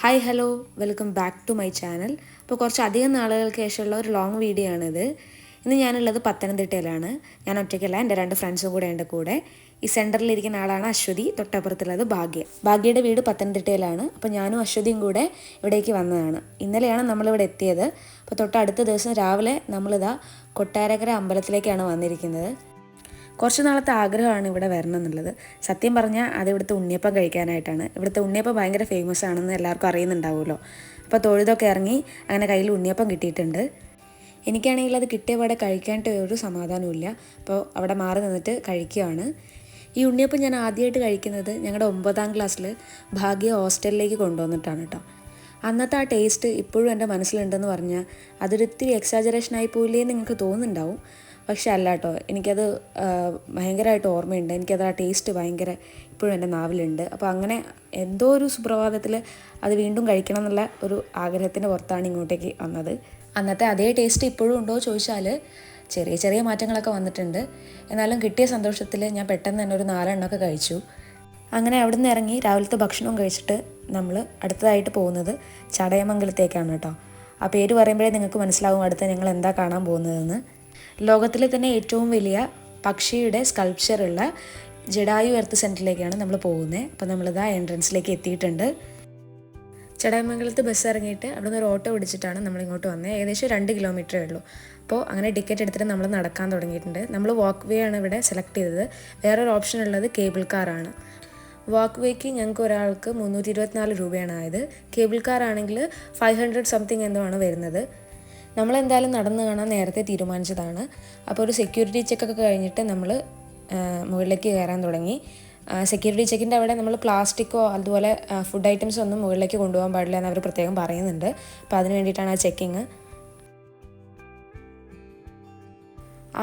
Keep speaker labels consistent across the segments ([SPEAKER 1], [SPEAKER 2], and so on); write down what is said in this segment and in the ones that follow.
[SPEAKER 1] Hi hello welcome back to my channel. അപ്പോൾ കുറച്ചധികം നാളുകൾക്ക് ശേഷമുള്ള ഒരു ലോങ് വീഡിയോ ആണിത്. ഇന്ന് ഞാനുള്ളത് പത്തനംതിട്ടയിലാണ്. ഞാൻ ഒറ്റയ്ക്കല്ല, എൻ്റെ 2 ഫ്രണ്ട്സും കൂടെ എൻ്റെ കൂടെ. ഈ സെൻറ്ററിലിരിക്കുന്ന ആളാണ് അശ്വതി, തൊട്ടപ്പുറത്തുള്ളത് ഭാഗ്യ. ഭാഗ്യയുടെ വീട് പത്തനംതിട്ടയിലാണ്. അപ്പോൾ ഞാനും അശ്വതിയും കൂടെ ഇവിടേക്ക് വന്നതാണ്. ഇന്നലെയാണ് നമ്മളിവിടെ എത്തിയത്. അപ്പോൾ തൊട്ടടുത്ത ദിവസം രാവിലെ നമ്മളിതാ കൊട്ടാരക്കര അമ്പലത്തിലേക്കാണ് വന്നിരിക്കുന്നത്. കുറച്ച് നാളത്തെ ആഗ്രഹമാണ് ഇവിടെ വരണം എന്നുള്ളത്. സത്യം പറഞ്ഞാൽ അത് ഇവിടുത്തെ ഉണ്ണിയപ്പം കഴിക്കാനായിട്ടാണ്. ഇവിടുത്തെ ഉണ്ണിയപ്പം ഭയങ്കര ഫേമസ് ആണെന്ന് എല്ലാവർക്കും അറിയുന്നുണ്ടാവുമല്ലോ. അപ്പോൾ തൊഴുതൊക്കെ ഇറങ്ങി അങ്ങനെ കയ്യിൽ ഉണ്ണിയപ്പം കിട്ടിയിട്ടുണ്ട്. എനിക്കാണെങ്കിൽ അത് കിട്ടിയ പാടെ കഴിക്കാനായിട്ട് ഒരു സമാധാനമില്ല. അപ്പോൾ അവിടെ മാറി നിന്നിട്ട് കഴിക്കുകയാണ്. ഈ ഉണ്ണിയപ്പം ഞാൻ ആദ്യമായിട്ട് കഴിക്കുന്നത് ഞങ്ങളുടെ 9ാം ക്ലാസ്സിൽ ഭാഗ്യ ഹോസ്റ്റലിലേക്ക് കൊണ്ടുവന്നിട്ടാണ് കേട്ടോ. അന്നത്തെ ആ ടേസ്റ്റ് ഇപ്പോഴും എൻ്റെ മനസ്സിലുണ്ടെന്ന് പറഞ്ഞാൽ അതൊരിത്തിരി എക്സാജറേഷനായി പോയില്ലേ എന്ന് നിങ്ങൾക്ക് തോന്നുന്നുണ്ടാവും. പക്ഷെ അല്ല കേട്ടോ, എനിക്കത് ഭയങ്കരമായിട്ട് ഓർമ്മയുണ്ട്. എനിക്കത് ആ ടേസ്റ്റ് ഭയങ്കര ഇപ്പോഴും എൻ്റെ നാവിലുണ്ട്. അപ്പോൾ അങ്ങനെ എന്തോ ഒരു സുപ്രഭാതത്തിൽ അത് വീണ്ടും കഴിക്കണം എന്നുള്ള ഒരു ആഗ്രഹത്തിൻ്റെ പുറത്താണ് ഇങ്ങോട്ടേക്ക് വന്നത്. അന്നത്തെ അതേ ടേസ്റ്റ് ഇപ്പോഴും ഉണ്ടോ ചോദിച്ചാൽ ചെറിയ ചെറിയ മാറ്റങ്ങളൊക്കെ വന്നിട്ടുണ്ട്. എന്നാലും കിട്ടിയ സന്തോഷത്തിൽ ഞാൻ പെട്ടെന്ന് തന്നെ ഒരു 4 എണ്ണമൊക്കെ കഴിച്ചു. അങ്ങനെ അവിടെ നിന്ന് ഇറങ്ങി രാവിലത്തെ ഭക്ഷണവും കഴിച്ചിട്ട് നമ്മൾ അടുത്തതായിട്ട് പോകുന്നത് ചടയമംഗലത്തേക്കാണ് കേട്ടോ. ആ പേര് പറയുമ്പോഴേ നിങ്ങൾക്ക് മനസ്സിലാവും അടുത്ത് ഞങ്ങൾ എന്താ കാണാൻ പോകുന്നതെന്ന്. ലോകത്തിലെ തന്നെ ഏറ്റവും വലിയ പക്ഷിയുടെ സ്കൾപ്ചറുള്ള ജഡായു എർത്ത് സെൻറ്ററിലേക്കാണ് നമ്മൾ പോകുന്നത്. അപ്പോൾ നമ്മളിതാ എൻട്രൻസിലേക്ക് എത്തിയിട്ടുണ്ട്. ചടയമംഗലത്ത് ബസ് ഇറങ്ങിയിട്ട് അവിടെ നിന്ന് ഒരു ഓട്ടോ പിടിച്ചിട്ടാണ് നമ്മളിങ്ങോട്ട് വന്നത്. ഏകദേശം 2 കിലോമീറ്ററേ ഉള്ളൂ. അപ്പോൾ അങ്ങനെ ടിക്കറ്റ് എടുത്തിട്ട് നമ്മൾ നടക്കാൻ തുടങ്ങിയിട്ടുണ്ട്. നമ്മൾ വാക്ക് വേ ആണ് ഇവിടെ സെലക്ട് ചെയ്തത്. വേറൊരു ഓപ്ഷൻ ഉള്ളത് കേബിൾ കാറാണ്. വാക്ക് വേക്ക് ഞങ്ങൾക്ക് ഒരാൾക്ക് 324 രൂപയാണ് ആയത്. കേബിൾ കാർ ആണെങ്കിൽ 500 സംതിങ് എന്തോ ആണ് വരുന്നത്. നമ്മളെന്തായാലും നടന്നു കാണാൻ നേരത്തെ തീരുമാനിച്ചതാണ്. അപ്പോൾ ഒരു സെക്യൂരിറ്റി ചെക്കൊക്കെ കഴിഞ്ഞിട്ട് നമ്മൾ മുകളിലേക്ക് കയറാൻ തുടങ്ങി. സെക്യൂരിറ്റി ചെക്കിൻ്റെ അവിടെ നമ്മൾ പ്ലാസ്റ്റിക്കോ അതുപോലെ ഫുഡ് ഐറ്റംസോ ഒന്നും മുകളിലേക്ക് കൊണ്ടുപോകാൻ പാടില്ല എന്ന് അവർ പ്രത്യേകം പറയുന്നുണ്ട്. അപ്പോൾ അതിന് വേണ്ടിയിട്ടാണ് ആ ചെക്കിങ്.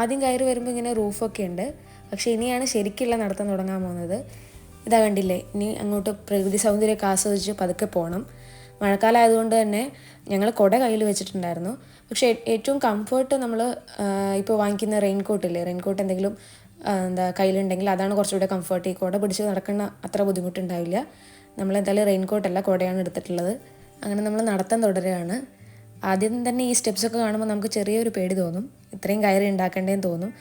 [SPEAKER 1] ആദ്യം കയറി വരുമ്പോൾ ഇങ്ങനെ റൂഫൊക്കെ ഉണ്ട്. പക്ഷേ ഇനിയാണ് ശരിക്കുള്ള നടത്തം തുടങ്ങാൻ പോകുന്നത്. ഇതാ കണ്ടില്ലേ, ഇനി അങ്ങോട്ട് പ്രകൃതി സൗന്ദര്യമൊക്കെ ആസ്വദിച്ച് പതുക്കെ പോകണം. മഴക്കാലം ആയതുകൊണ്ട് തന്നെ ഞങ്ങൾ കുട കയ്യിൽ വെച്ചിട്ടുണ്ടായിരുന്നു. പക്ഷേ ഏറ്റവും കംഫർട്ട് നമ്മൾ ഇപ്പോൾ വാങ്ങിക്കുന്ന റെയിൻകോട്ടില്ലേ, റെയിൻകോട്ട് എന്തെങ്കിലും കയ്യിലുണ്ടെങ്കിൽ അതാണ് കുറച്ചുകൂടെ കംഫർട്ട്. ഈ കുട പിടിച്ച് നടക്കുന്ന അത്ര ബുദ്ധിമുട്ടുണ്ടാവില്ല. നമ്മളെന്തായാലും റെയിൻകോട്ടല്ല, കുടയാണ് എടുത്തിട്ടുള്ളത്. അങ്ങനെ നമ്മൾ നടത്തം തുടരുകയാണ്. ആദ്യം തന്നെ ഈ സ്റ്റെപ്സൊക്കെ കാണുമ്പോൾ നമുക്ക് ചെറിയൊരു പേടി തോന്നും, ഇത്രയും കയറി ഉണ്ടാക്കേണ്ടതെന്ന് തോന്നും.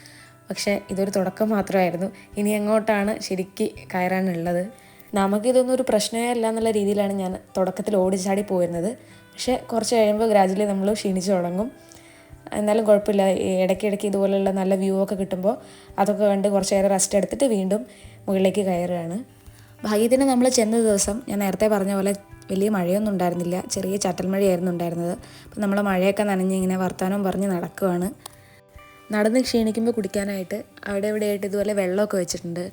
[SPEAKER 1] പക്ഷേ ഇതൊരു തുടക്കം മാത്രമായിരുന്നു. ഇനി എങ്ങോട്ടാണ് ശരിക്ക് കയറാനുള്ളത്. നമുക്കിതൊന്നും ഒരു പ്രശ്നമേ അല്ല എന്നുള്ള രീതിയിലാണ് ഞാൻ തുടക്കത്തിൽ ഓടിച്ചാടി പോയിരുന്നത്. പക്ഷേ കുറച്ച് കഴിയുമ്പോൾ ഗ്രാജുവലി നമ്മൾ ക്ഷീണിച്ച് തുടങ്ങും. എന്നാലും കുഴപ്പമില്ല, ഇടയ്ക്കിടയ്ക്ക് ഇതുപോലെയുള്ള നല്ല വ്യൂ ഒക്കെ കിട്ടുമ്പോൾ അതൊക്കെ കണ്ട് കുറച്ച് നേരം റെസ്റ്റ് എടുത്തിട്ട് വീണ്ടും മുകളിലേക്ക് കയറുകയാണ്. ഭാഗ്യത്തിന് നമ്മൾ ചെന്ന ദിവസം ഞാൻ നേരത്തെ പറഞ്ഞ പോലെ വലിയ മഴയൊന്നും ഉണ്ടായിരുന്നില്ല, ചെറിയ ചാറ്റൽ മഴയായിരുന്നു ഉണ്ടായിരുന്നത്. അപ്പോൾ നമ്മൾ മഴയൊക്കെ നനഞ്ഞ് ഇങ്ങനെ വർത്തമാനം പറഞ്ഞ് നടക്കുവാണ്. നടന്ന് ക്ഷീണിക്കുമ്പോൾ കുടിക്കാനായിട്ട് അവിടെ ഇവിടെയായിട്ട് ഇതുപോലെ വെള്ളമൊക്കെ വെച്ചിട്ടുണ്ട്.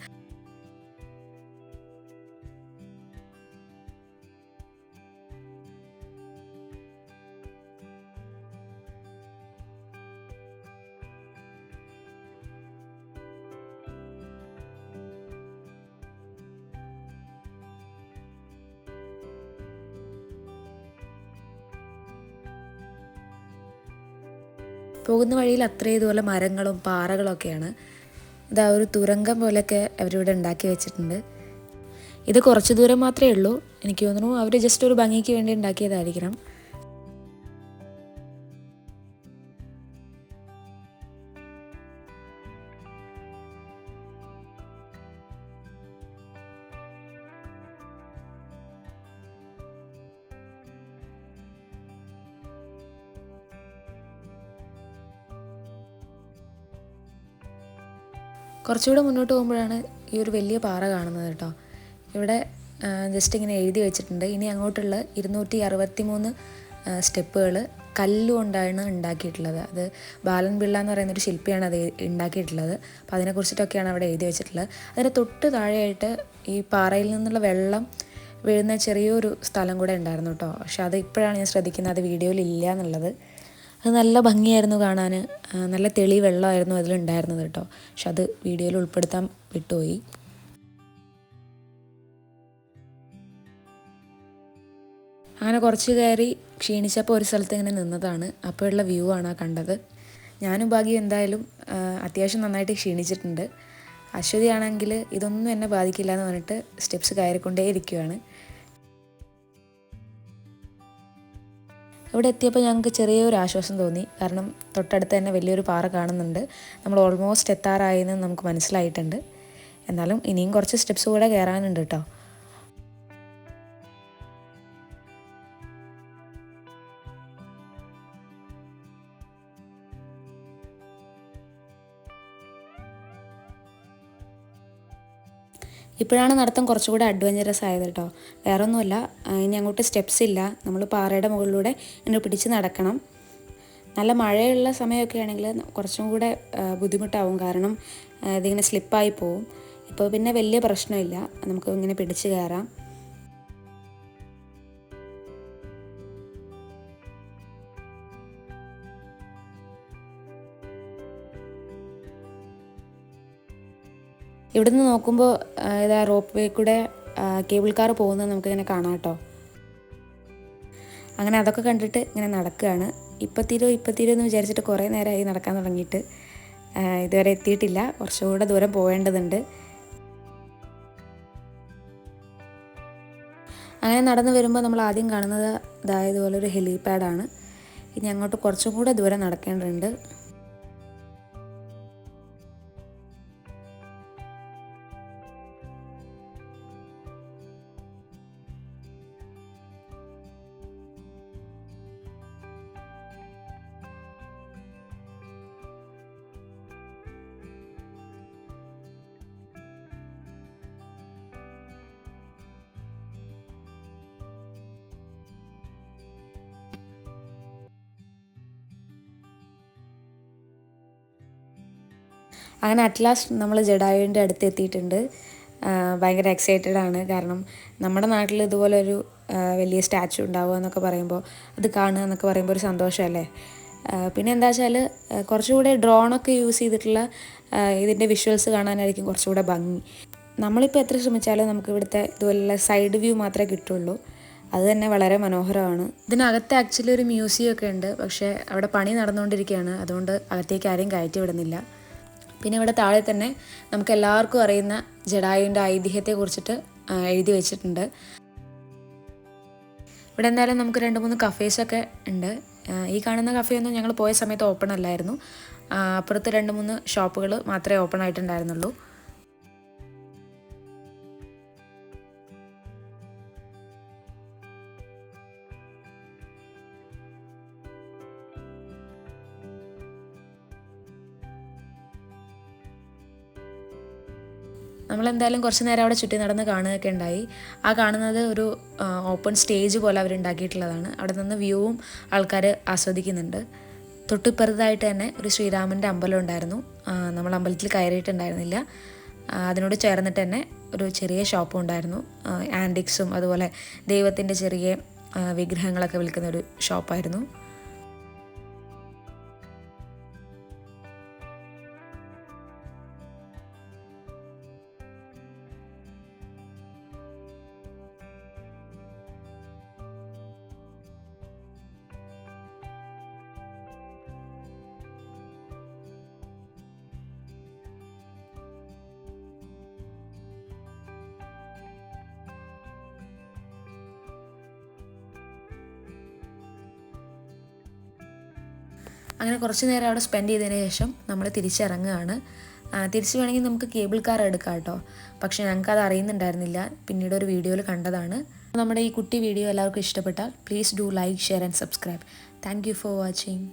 [SPEAKER 1] പോകുന്ന വഴിയിൽ അത്രയും ഇതുപോലെ മരങ്ങളും പാറകളൊക്കെയാണ്. ഇതാ ഒരു തുരങ്കം പോലെയൊക്കെ അവരിവിടെ ഉണ്ടാക്കി വെച്ചിട്ടുണ്ട്. ഇത് കുറച്ച് ദൂരം മാത്രമേ ഉള്ളൂ. എനിക്ക് തോന്നുന്നു അവർ ജസ്റ്റ് ഒരു ഭംഗിക്ക് വേണ്ടി ഉണ്ടാക്കിയതായിരിക്കണം. കുറച്ചുകൂടെ മുന്നോട്ട് പോകുമ്പോഴാണ് ഈ ഒരു വലിയ പാറ കാണുന്നത് കേട്ടോ. ഇവിടെ ജസ്റ്റ് ഇങ്ങനെ എഴുതി വെച്ചിട്ടുണ്ട്, ഇനി അങ്ങോട്ടുള്ള 263 സ്റ്റെപ്പുകൾ കല്ലുകൊണ്ടാണ് ഉണ്ടാക്കിയിട്ടുള്ളത്. അത് ബാലൻ പിള്ള എന്ന് പറയുന്നൊരു ശില്പിയാണ് അത് ഉണ്ടാക്കിയിട്ടുള്ളത്. അപ്പോൾ അതിനെക്കുറിച്ചിട്ടൊക്കെയാണ് അവിടെ എഴുതി വെച്ചിട്ടുള്ളത്. അതിന് തൊട്ട് താഴെയായിട്ട് ഈ പാറയിൽ നിന്നുള്ള വെള്ളം വീഴുന്ന ചെറിയൊരു സ്ഥലം കൂടെ ഉണ്ടായിരുന്നു കേട്ടോ. പക്ഷെ അത് ഇപ്പോഴാണ് ഞാൻ ശ്രദ്ധിക്കുന്നത്, അത് വീഡിയോയിൽ ഇല്ല എന്നുള്ളത്. അത് നല്ല ഭംഗിയായിരുന്നു കാണാൻ, നല്ല തെളി വെള്ളമായിരുന്നു അതിലുണ്ടായിരുന്നത് കേട്ടോ. പക്ഷെ അത് വീഡിയോയിൽ ഉൾപ്പെടുത്താൻ വിട്ടുപോയി. അങ്ങനെ കുറച്ച് കയറി ക്ഷീണിച്ചപ്പോൾ ഒരു സ്ഥലത്ത് ഇങ്ങനെ നിന്നതാണ്. അപ്പോഴുള്ള വ്യൂ ആണ് കണ്ടത്. ഞാനും ഭാഗ്യം എന്തായാലും അത്യാവശ്യം നന്നായിട്ട് ക്ഷീണിച്ചിട്ടുണ്ട്. അശ്വതി ആണെങ്കിൽ ഇതൊന്നും എന്നെ ബാധിക്കില്ല എന്ന് പറഞ്ഞിട്ട് സ്റ്റെപ്സ് കയറിക്കൊണ്ടേ ഇരിക്കുകയാണ്. ഇവിടെ എത്തിയപ്പോൾ ഞങ്ങൾക്ക് ചെറിയൊരു ആശ്വാസം തോന്നി. കാരണം തൊട്ടടുത്ത് തന്നെ വലിയൊരു പാറ കാണുന്നുണ്ട്. നമ്മൾ ഓൾമോസ്റ്റ് എത്താറായെന്ന് നമുക്ക് മനസ്സിലായിട്ടുണ്ട്. എന്നാലും ഇനിയും കുറച്ച് സ്റ്റെപ്സ് കൂടെ കയറാനുണ്ട് കേട്ടോ. ഇപ്പോഴാണ് നടത്തം കുറച്ചുകൂടെ അഡ്വഞ്ചറസ് ആയത് കേട്ടോ. വേറെ ഒന്നുമല്ല, ഇനി അങ്ങോട്ട് സ്റ്റെപ്സ് ഇല്ല. നമ്മൾ പാറയുടെ മുകളിലൂടെ ഇങ്ങനെ പിടിച്ച് നടക്കണം. നല്ല മഴയുള്ള സമയമൊക്കെ ആണെങ്കിൽ കുറച്ചും കൂടെ ബുദ്ധിമുട്ടാവും. കാരണം ഇതിങ്ങനെ സ്ലിപ്പായി പോവും. ഇപ്പോൾ പിന്നെ വലിയ പ്രശ്നമില്ല, നമുക്ക് ഇങ്ങനെ പിടിച്ച് കയറാം. ഇവിടുന്ന് നോക്കുമ്പോൾ ഇതാ റോപ്പ് വേ കൂടെ കേബിൾ കാർ പോകുന്നത് നമുക്കിങ്ങനെ കാണാം കേട്ടോ. അങ്ങനെ അതൊക്കെ കണ്ടിട്ട് ഇങ്ങനെ നടക്കുകയാണ്. ഇപ്പം തീരുമോ എന്ന് വിചാരിച്ചിട്ട് കുറേ നേരമായി നടക്കാൻ തുടങ്ങിയിട്ട്. ഇതുവരെ എത്തിയിട്ടില്ല, കുറച്ചുകൂടെ ദൂരം പോവേണ്ടതുണ്ട്. അങ്ങനെ നടന്നു വരുമ്പോൾ നമ്മൾ ആദ്യം കാണുന്നത് ഇതുപോലെ ഒരു ഹെലിപാഡാണ്. ഇനി അങ്ങോട്ട് കുറച്ചും കൂടെ ദൂരം നടക്കേണ്ടതുണ്ട്. അങ്ങനെ അറ്റ് ലാസ്റ്റ് നമ്മൾ ജഡായുവിൻ്റെ അടുത്ത് എത്തിയിട്ടുണ്ട്. ഭയങ്കര എക്സൈറ്റഡ് ആണ്. കാരണം നമ്മുടെ നാട്ടിൽ ഇതുപോലൊരു വലിയ സ്റ്റാച്ചു ഉണ്ടാവുക എന്നൊക്കെ പറയുമ്പോൾ, അത് കാണുക എന്നൊക്കെ പറയുമ്പോൾ ഒരു സന്തോഷമല്ലേ. പിന്നെ എന്താ വെച്ചാൽ കുറച്ചുകൂടെ ഡ്രോണൊക്കെ യൂസ് ചെയ്തിട്ടുള്ള ഇതിൻ്റെ വിഷ്വൽസ് കാണാനായിരിക്കും കുറച്ചുകൂടെ ഭംഗി. നമ്മളിപ്പോൾ എത്ര ശ്രമിച്ചാലും നമുക്ക് ഇവിടുത്തെ ഇതുപോലുള്ള സൈഡ് വ്യൂ മാത്രമേ കിട്ടുള്ളൂ. അത് തന്നെ വളരെ മനോഹരമാണ്. ഇതിനകത്ത് ആക്ച്വലി ഒരു മ്യൂസിയം ഒക്കെ ഉണ്ട്, പക്ഷേ അവിടെ പണി നടന്നുകൊണ്ടിരിക്കുകയാണ്. അതുകൊണ്ട് അകത്തേക്ക് ആരെയും കയറ്റി വിടുന്നില്ല. പിന്നെ ഇവിടെ താഴെ തന്നെ നമുക്ക് എല്ലാവർക്കും അറിയുന്ന ജഡായുവിൻ്റെ ഐതിഹ്യത്തെക്കുറിച്ചിട്ട് എഴുതി വെച്ചിട്ടുണ്ട്. ഇവിടെ എന്തായാലും നമുക്ക് 2-3 കഫേസൊക്കെ ഉണ്ട്. ഈ കാണുന്ന കഫേയൊന്നും ഞങ്ങൾ പോയ സമയത്ത് ഓപ്പൺ അല്ലായിരുന്നു. അപ്പുറത്ത് 2-3 ഷോപ്പുകൾ മാത്രമേ ഓപ്പൺ ആയിട്ടുണ്ടായിരുന്നുള്ളൂ. നമ്മളെന്തായാലും കുറച്ച് നേരം അവിടെ ചുറ്റി നടന്ന് കാണുകയൊക്കെ ഉണ്ടായി. ആ കാണുന്നത് ഒരു ഓപ്പൺ സ്റ്റേജ് പോലെ അവരുണ്ടാക്കിയിട്ടുള്ളതാണ്. അവിടെ നിന്ന് വ്യൂവും ആൾക്കാർ ആസ്വദിക്കുന്നുണ്ട്. തൊട്ടിപ്പുറത്തായിട്ട് തന്നെ ഒരു ശ്രീരാമൻ്റെ അമ്പലം ഉണ്ടായിരുന്നു. നമ്മൾ അമ്പലത്തിൽ കയറിയിട്ടുണ്ടായിരുന്നില്ല. അതിനോട് ചേർന്നിട്ട് തന്നെ ഒരു ചെറിയ ഷോപ്പും ഉണ്ടായിരുന്നു. ആൻറ്റിക്സും അതുപോലെ ദൈവത്തിൻ്റെ ചെറിയ വിഗ്രഹങ്ങളൊക്കെ വിൽക്കുന്ന ഒരു ഷോപ്പായിരുന്നു. അങ്ങനെ കുറച്ച് നേരം അവിടെ സ്പെൻഡ് ചെയ്തതിന് ശേഷം നമ്മൾ തിരിച്ചിറങ്ങുകയാണ്. തിരിച്ചു വേണമെങ്കിൽ നമുക്ക് കേബിൾ കാർ എടുക്കാം കേട്ടോ. പക്ഷേ ഞങ്ങൾക്കത് അറിയുന്നുണ്ടായിരുന്നില്ല, പിന്നീട് ഒരു വീഡിയോയിൽ കണ്ടതാണ്. നമ്മുടെ ഈ കുട്ടി വീഡിയോ എല്ലാവർക്കും ഇഷ്ടപ്പെട്ടാൽ please do like, share and subscribe. Thank you for watching.